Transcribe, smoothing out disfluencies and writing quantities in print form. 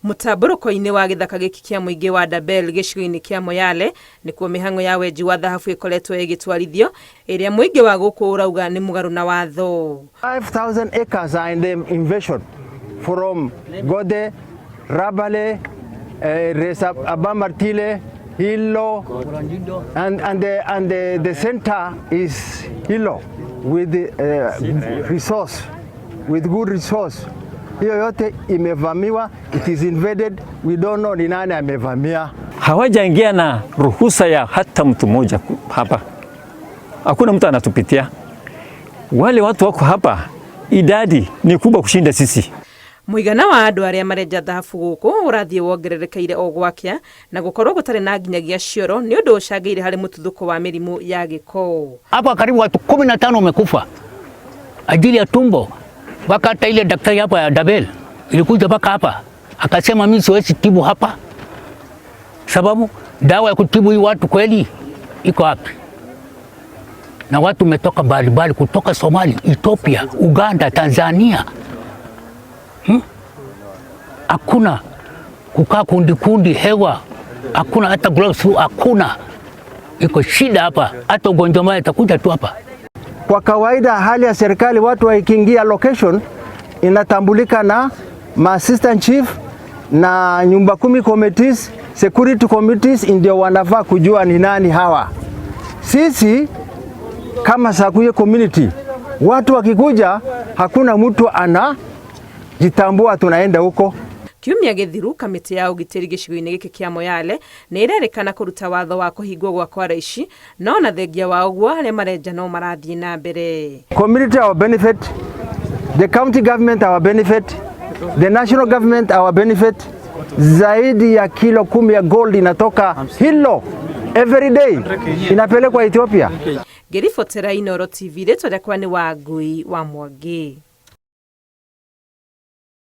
Mũtambũrũko-inĩ wa gĩthaka gĩkĩ kĩa mũingĩ wa Dabel gĩcigo-inĩ kĩa Moyale nĩkuo mĩhang'o ya wenji wa thahabu ĩkoretwo ĩgĩtwarithio ĩrĩa mũingĩ wa gũkũ ũrauga nĩ mũgarũ na watho. 5,000 acres are in the invasion from Gode, Rabale, Resa Abamartile, Hilo, and the center is Hilo with resource, with good resource. Hiyo yote imevamiwa, it is invaded, we don't know ni nani amevamia. Hawajaingia na ruhusa ya hata mtu mmoja hapa. Hakuna mtu anatupitia. Wale watu wako hapa, idadi ni kubwa kushinda sisi. Mũigana wa andũ arĩa marenja thahabu gũkũ ũrathiĩ wongererekeire o gwakĩa na gũkorwo gũtarĩ na nginyagia cioro nĩ ũndũ ũcangĩire harĩ mũtuthũko wa mĩrimũ ya gĩko. Hapa karibu watu 15 wamekufa ajili ya tumbo. Wakati ile daktari hapa ya Dabel ilikuja mpaka hapa akasema mimi siwezi tibu hapa sababu dawa ya kutibu hii watu kweli iko wapi? Na watu umetoka mbalimbali kutoka Somalia, Ethiopia, Uganda, Tanzania. Hakuna kukaa kundi hewa, hakuna hata gloves, hakuna. Iko shida hapa, hata ugonjwa mbaya itakuja tu hapa. Kwa kawaida hali ya serikali watu wakiingia location inatambulika na assistant chief na nyumba 10 committees, security committees ndio wanafaa kujua ni nani hawa. Sisi kama Sakuye community watu wakikuja hakuna mtu anajitambua tunaenda huko. Kiumia gĩthiru kamĩtĩ ya ũgitĩri gĩcigo-inĩ gĩkĩ kĩa Moyale nĩ ĩrerĩkana kũruta watho wa kũhingwo gwa kwara ici no na thengia wa ũguo arĩa marenja no marathiĩ na mbere. Community our benefit, the county government our benefit, the national government our benefit. Zaidi ya kilo 10 ya gold inatoka Hilo every day inapelekwa Ethiopia. Ngĩribotera Inooro TV rĩtwa rĩakwa nĩ Wangui wa Mwangi.